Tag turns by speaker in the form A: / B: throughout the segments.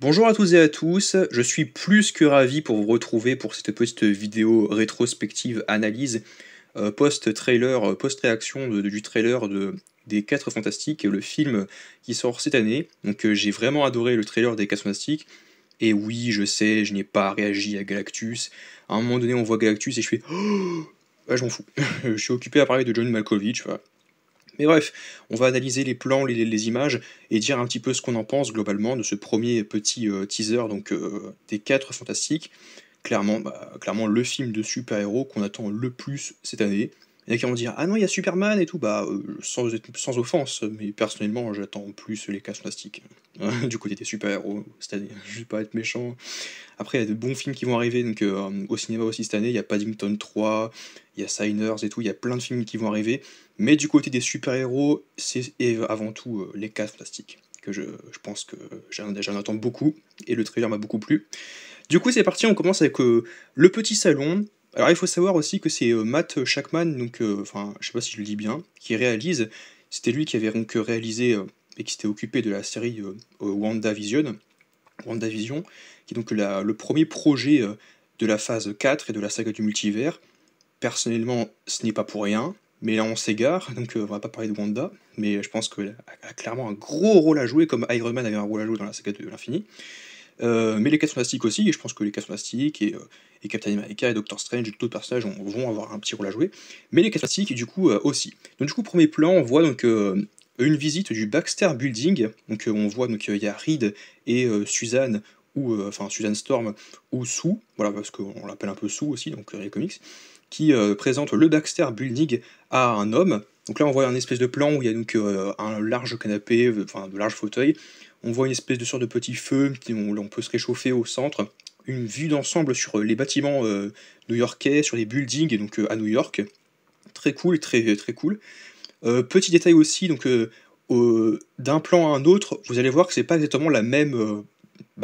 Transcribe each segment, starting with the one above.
A: Bonjour à toutes et à tous, je suis plus que ravi pour vous retrouver pour cette petite vidéo rétrospective analyse post-trailer, post-réaction du trailer des 4 Fantastiques, le film qui sort cette année. Donc j'ai vraiment adoré le trailer des 4 Fantastiques. Et oui, je sais, je n'ai pas réagi à Galactus. À un moment donné, on voit Galactus et je fais oh ah, je m'en fous. Je suis occupé à parler de John Malkovich. Voilà. Mais bref, on va analyser les plans, les images, et dire un petit peu ce qu'on en pense globalement de ce premier petit teaser des 4 Fantastiques. Clairement le film de super-héros qu'on attend le plus cette année. Il y en a qui vont dire ah non, il y a Superman et tout, sans offense, mais personnellement j'attends plus les 4 Fantastiques. Du côté des super-héros cette année, je vais pas être méchant. Après, il y a de bons films qui vont arriver au cinéma aussi cette année. Il y a Paddington 3, il y a Signers et tout. Il y a plein de films qui vont arriver. Mais du côté des super-héros, c'est avant tout les 4 Fantastiques. Que je pense que j'en attends beaucoup. Et le trailer m'a beaucoup plu. Du coup, c'est parti. On commence avec le petit salon. Alors, il faut savoir aussi que c'est Matt Shakman, enfin, je sais pas si je le dis bien, qui réalise. C'était lui qui avait donc réalisé et qui s'était occupé de la série WandaVision, qui est donc le premier projet de la phase 4 et de la saga du multivers. Personnellement, ce n'est pas pour rien, mais là on s'égare, donc on va pas parler de Wanda, mais je pense qu'elle a clairement un gros rôle à jouer, comme Iron Man avait un rôle à jouer dans la saga de l'infini. Mais les 4 Fantastiques aussi, et je pense que les 4 Fantastiques et Captain America et Doctor Strange et d'autres personnages vont avoir un petit rôle à jouer. Mais les 4 Fantastiques, du coup, aussi. Donc, du coup, premier plan, on voit une visite du Baxter Building. Donc, on voit il y a Reed et Suzanne, enfin Suzanne Storm ou Sue, voilà, parce qu'on l'appelle un peu Sue aussi, donc les comics, qui présente le Baxter Building à un homme. Donc là, on voit un espèce de plan où il y a un large canapé, enfin de larges fauteuils. On voit une espèce de sorte de petit feu où on peut se réchauffer au centre. Une vue d'ensemble sur les bâtiments new-yorkais, sur les buildings à New York. Très cool, très, très cool. Petit détail aussi, d'un plan à un autre, vous allez voir que c'est pas exactement la même,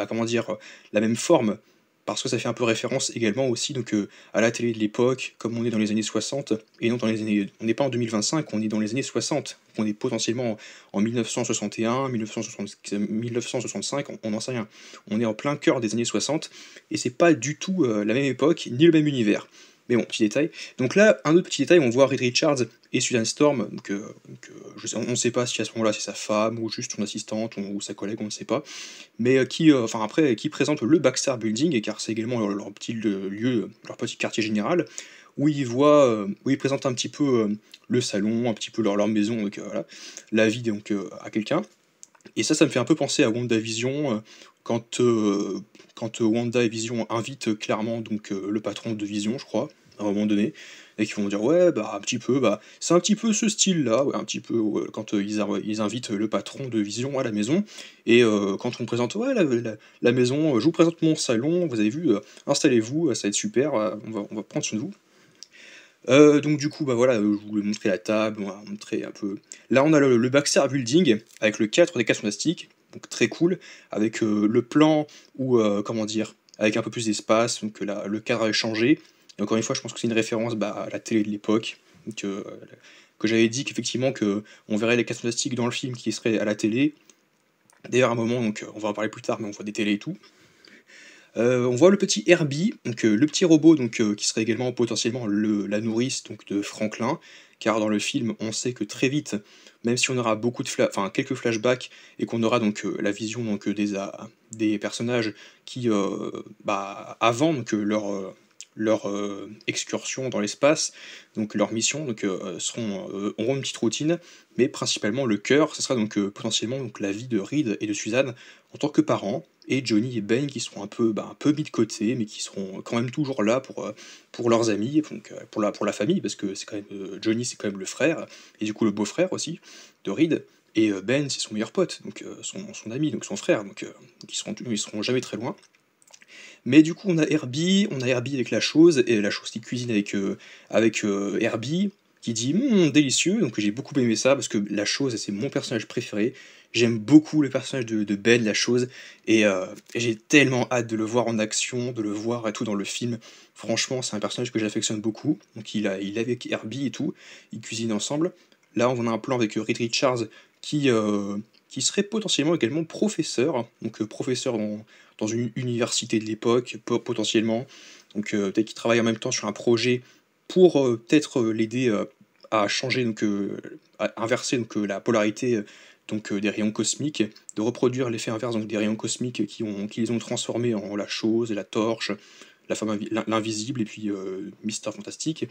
A: comment dire, la même forme, parce que ça fait un peu référence également aussi à la télé de l'époque, comme on est dans les années 60, et non dans les années, on n'est pas en 2025, on est dans les années 60, on est potentiellement en 1961, 1965, on n'en sait rien. On est en plein cœur des années 60, et c'est pas du tout la même époque, ni le même univers. Mais bon, petit détail. Donc là, un autre petit détail, on voit Reed Richards et Susan Storm, on ne sait pas si à ce moment-là c'est sa femme ou juste son assistante ou sa collègue, on ne sait pas, mais qui présente le Baxter Building, car c'est également leur petit lieu, leur petit quartier général, où ils présentent un petit peu le salon, un petit peu leur maison, voilà, la vie à quelqu'un. Et ça me fait un peu penser à WandaVision, quand Wanda et Vision invitent clairement le patron de Vision, je crois, à un moment donné, et qui vont dire ouais bah un petit peu bah c'est un petit peu ce style-là, ouais, un petit peu quand ils invitent le patron de Vision à la maison, et quand on présente ouais la maison, je vous présente mon salon, vous avez vu, installez-vous, ça va être super, on va prendre soin de vous. Donc du coup, bah voilà, je voulais montrer la table, on va montrer un peu. Là, on a le Baxter Building avec le 4 des 4 Fantastiques, donc très cool, avec le plan comment dire, avec un peu plus d'espace, le cadre a changé. Et encore une fois, je pense que c'est une référence à la télé de l'époque, donc, que j'avais dit qu'effectivement on verrait les 4 Fantastiques dans le film qui serait à la télé. D'ailleurs, à un moment, on va en parler plus tard, mais on voit des télés et tout. On voit le petit Herbie, le petit robot qui serait également potentiellement la nourrice de Franklin, car dans le film on sait que très vite, même si on aura quelques flashbacks et qu'on aura la vision des personnages qui avant leur excursion dans l'espace, donc leur mission, auront une petite routine, mais principalement le cœur, ce sera potentiellement la vie de Reed et de Suzanne en tant que parents, et Johnny et Ben qui seront un peu mis de côté, mais qui seront quand même toujours là pour leurs amis, pour la famille, parce que c'est quand même Johnny c'est quand même le frère, et du coup le beau-frère aussi de Reed, et Ben c'est son meilleur pote, son ami, donc son frère, ils seront jamais très loin. Mais du coup, on a Herbie avec la chose, et la chose qui cuisine avec Herbie, qui dit délicieux, donc j'ai beaucoup aimé ça, parce que la chose, c'est mon personnage préféré. J'aime beaucoup le personnage de Ben, la chose, et j'ai tellement hâte de le voir en action, de le voir et tout dans le film. Franchement, c'est un personnage que j'affectionne beaucoup. Donc il est avec Herbie et tout, ils cuisinent ensemble. Là, on a un plan avec Reed Richards qui, qui serait potentiellement également professeur, donc professeur dans une université de l'époque, potentiellement, donc peut-être qu'il travaille en même temps sur un projet pour peut-être l'aider à changer, donc à inverser donc, la polarité des rayons cosmiques, de reproduire l'effet inverse donc, des rayons cosmiques qui les ont transformés en la chose, la torche, la femme l'invisible et puis Mister Fantastique.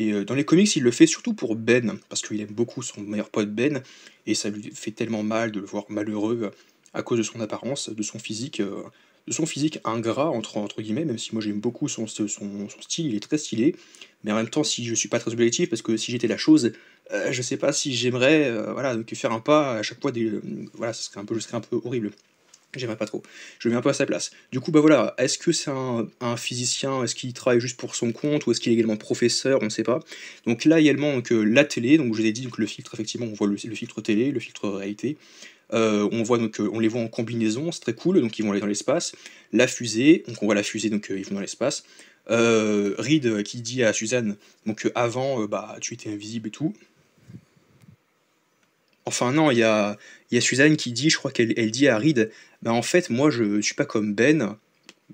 A: Et dans les comics, il le fait surtout pour Ben, parce qu'il aime beaucoup son meilleur pote Ben, et ça lui fait tellement mal de le voir malheureux à cause de son apparence, de son physique ingrat, entre guillemets, même si moi j'aime beaucoup son style, il est très stylé, mais en même temps, si je suis pas très objectif, parce que si j'étais la chose, je sais pas si j'aimerais voilà, donc faire un pas à chaque fois, voilà, je serais un peu horrible. J'aimerais pas trop. Je me mets un peu à sa place. Du coup, bah voilà, est-ce que c'est un physicien, est-ce qu'il travaille juste pour son compte, ou est-ce qu'il est également professeur, on ne sait pas. Donc là, également, donc, la télé, donc je vous ai dit, donc, le filtre, effectivement, on voit le filtre télé, le filtre réalité. On voit donc, on les voit en combinaison, c'est très cool, donc ils vont aller dans l'espace. La fusée, donc on voit la fusée, donc ils vont dans l'espace. Reed qui dit à Suzanne, donc avant, bah tu étais invisible et tout. Enfin non, il y a Suzanne qui dit, je crois qu'elle dit à Reed, bah en fait moi je suis pas comme Ben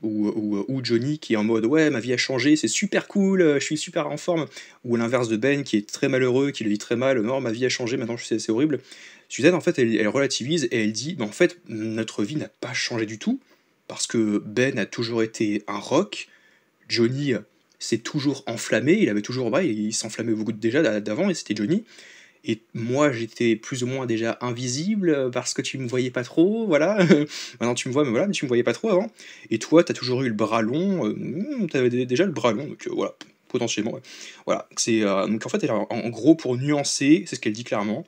A: ou Johnny qui est en mode ouais ma vie a changé, c'est super cool, je suis super en forme, ou à l'inverse de Ben qui est très malheureux, qui le vit très mal, non ma vie a changé, maintenant c'est horrible. Suzanne en fait elle relativise et elle dit, bah en fait notre vie n'a pas changé du tout, parce que Ben a toujours été un rock, Johnny s'est toujours enflammé, il avait toujours, ouais, il s'enflammait beaucoup déjà d'avant et c'était Johnny. Et moi, j'étais plus ou moins déjà invisible parce que tu me voyais pas trop, voilà. Maintenant tu me vois, mais voilà, mais tu me voyais pas trop avant. Et toi, t'as toujours eu le bras long, t'avais déjà le bras long, donc voilà, potentiellement. Ouais. Voilà, donc en fait, en gros, pour nuancer, c'est ce qu'elle dit clairement.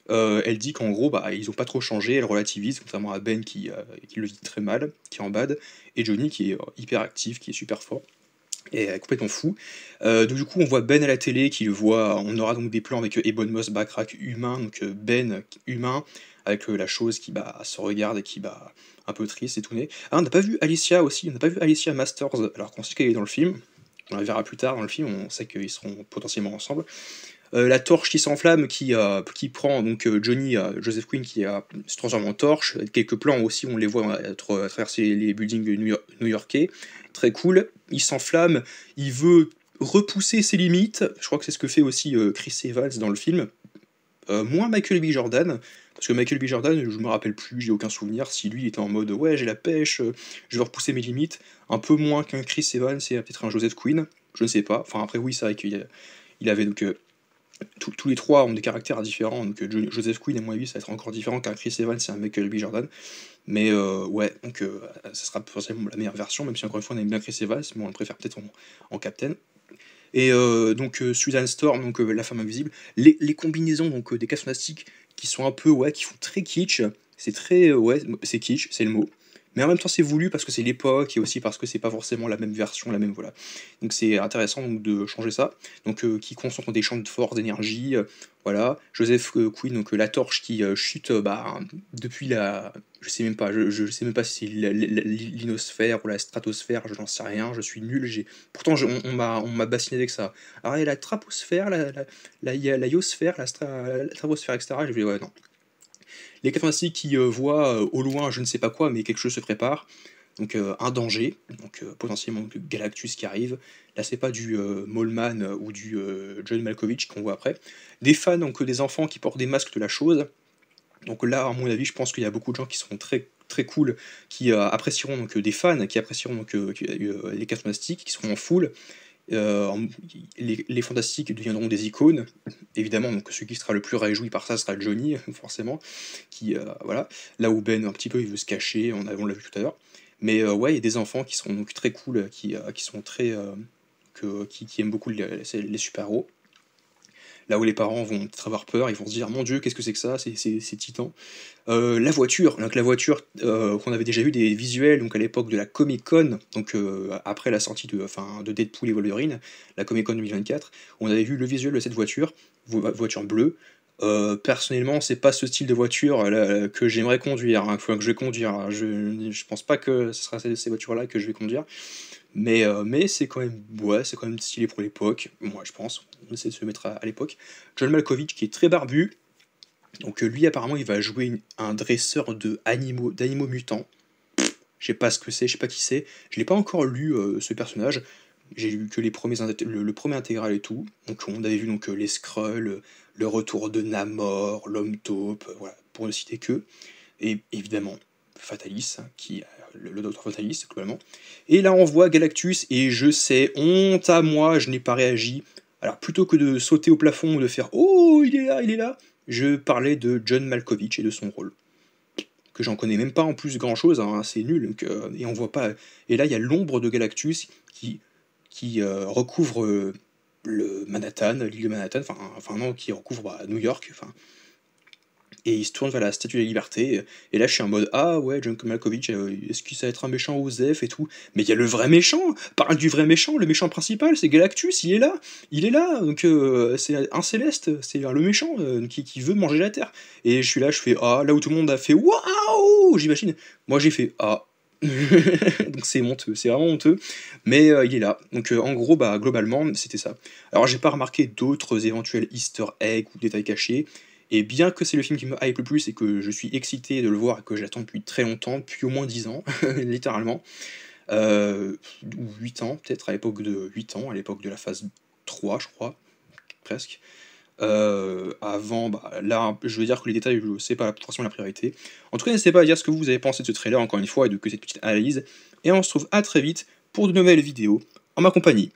A: Elle dit qu'en gros, bah, ils ont pas trop changé, elle relativise, contrairement à Ben qui le vit très mal, qui est en bad, et Johnny qui est hyper actif, qui est super fort et complètement fou. Donc du coup, on voit Ben à la télé, qui le voit. On aura donc des plans avec Ebon Moss Backrack humain, donc Ben humain, avec la chose qui bah, se regarde et qui bah, un peu triste et tout né. Ah, on n'a pas vu Alicia aussi, on n'a pas vu Alicia Masters, alors qu'on sait qu'elle est dans le film. On la verra plus tard dans le film, on sait qu'ils seront potentiellement ensemble. La torche qui s'enflamme, qui prend donc Johnny, Joseph Quinn qui se transforme en torche. Quelques plans aussi, on les voit traverser les buildings new-yorkais. Très cool. Il s'enflamme, il veut repousser ses limites. Je crois que c'est ce que fait aussi Chris Evans dans le film. Moins Michael B. Jordan, parce que Michael B. Jordan, je me rappelle plus, j'ai aucun souvenir si lui était en mode ouais, j'ai la pêche, je veux repousser mes limites. Un peu moins qu'un Chris Evans et peut-être un Joseph Quinn, je ne sais pas. Enfin, après, oui, c'est vrai qu'il avait donc tous les trois ont des caractères différents, donc Joseph Quinn, à mon avis, ça va être encore différent qu'un Chris Evans et un Michael B. Jordan. Mais ouais, donc ça sera forcément la meilleure version, même si encore une fois on aime bien Chris Evans, mais on le préfère peut-être en Captain. Et donc Susan Storm, donc la femme invisible, les combinaisons donc des cas fantastiques qui sont un peu, ouais, qui font très kitsch, c'est très, ouais, c'est kitsch, c'est le mot. Mais en même temps c'est voulu parce que c'est l'époque et aussi parce que c'est pas forcément la même version, la même, voilà. Donc c'est intéressant donc, de changer ça. Donc qui concentre des champs de force, d'énergie, voilà. Joseph Quinn, donc la torche qui chute bah, depuis la, je sais même pas, je sais même pas si c'est l'inosphère ou la stratosphère, je n'en sais rien, je suis nul, pourtant on m'a bassiné avec ça. Alors il y a la traposphère, la iosphère, la stratosphère, etc. Je vais ouais non. Les 86 qui voient au loin je ne sais pas quoi, mais quelque chose se prépare. Donc un danger, donc potentiellement donc, Galactus qui arrive. Là c'est pas du Moleman ou du John Malkovich qu'on voit après. Des fans, donc des enfants qui portent des masques de la chose. Donc là, à mon avis, je pense qu'il y a beaucoup de gens qui seront très très cool, qui apprécieront donc des fans, qui apprécieront donc les 4 fantastiques, qui seront en full. Euh, les fantastiques deviendront des icônes, évidemment, donc celui qui sera le plus réjoui par ça sera Johnny, forcément, qui, voilà, là où Ben, un petit peu, il veut se cacher, on l'a vu tout à l'heure, mais ouais, il y a des enfants qui seront donc très cool, qui sont très, qui aiment beaucoup les super-héros, là où les parents vont peut-être avoir peur, ils vont se dire, mon Dieu, qu'est-ce que c'est que ça, c'est Titan. La voiture, donc la voiture qu'on avait déjà vu des visuels donc à l'époque de la Comic Con, donc après la sortie de Deadpool et Wolverine, la Comic Con 2024, on avait vu le visuel de cette voiture, voiture bleue. Personnellement, c'est pas ce style de voiture que j'aimerais conduire, hein, que je vais conduire. Hein. Je pense pas que ce sera ces voitures-là que je vais conduire, mais c'est quand même, ouais, c'est quand même stylé pour l'époque. Moi, je pense. On essaie de se mettre à l'époque. John Malkovich qui est très barbu, Donc lui apparemment il va jouer un dresseur d'animaux mutants. Je sais pas ce que c'est, je sais pas qui c'est. Je l'ai pas encore lu ce personnage. J'ai lu que le premier intégral et tout. Donc on avait vu donc les Skrulls, le retour de Namor, l'homme taupe, voilà, pour ne citer que. Et évidemment Fatalis, hein, le docteur Fatalis globalement. Et là on voit Galactus et je sais, honte à moi, je n'ai pas réagi. Alors plutôt que de sauter au plafond ou de faire oh il est là, je parlais de John Malkovich et de son rôle que j'en connais même pas en plus grand chose, hein, c'est nul, donc, et on voit pas. Et là, il y a l'ombre de Galactus qui recouvre le Manhattan, l'île de Manhattan, enfin non, qui recouvre New York, enfin. Et il se tourne vers la Statue de la Liberté, et là je suis en mode ah ouais, John Malkovich, est-ce qu'il ça va être un méchant Osef et tout. Mais il y a le vrai méchant, parle du vrai méchant, le méchant principal, c'est Galactus, il est là, donc c'est un céleste, c'est le méchant qui veut manger la Terre. Et je suis là, je fais ah, là où tout le monde a fait waouh, j'imagine, moi j'ai fait ah. Donc c'est honteux, c'est vraiment honteux, mais il est là. Donc en gros, bah globalement, c'était ça. Alors j'ai pas remarqué d'autres éventuels easter eggs ou détails cachés, et bien que c'est le film qui me hype le plus et que je suis excité de le voir et que j'attends depuis très longtemps, depuis au moins 10 ans, littéralement, ou 8 ans peut-être, à l'époque de 8 ans, à l'époque de la phase 3 je crois, presque. Avant, bah, là, je veux dire que les détails, c'est pas forcément la priorité. En tout cas, n'hésitez pas à dire ce que vous avez pensé de ce trailer, encore une fois, et de que cette petite analyse. Et on se retrouve à très vite pour de nouvelles vidéos en ma compagnie.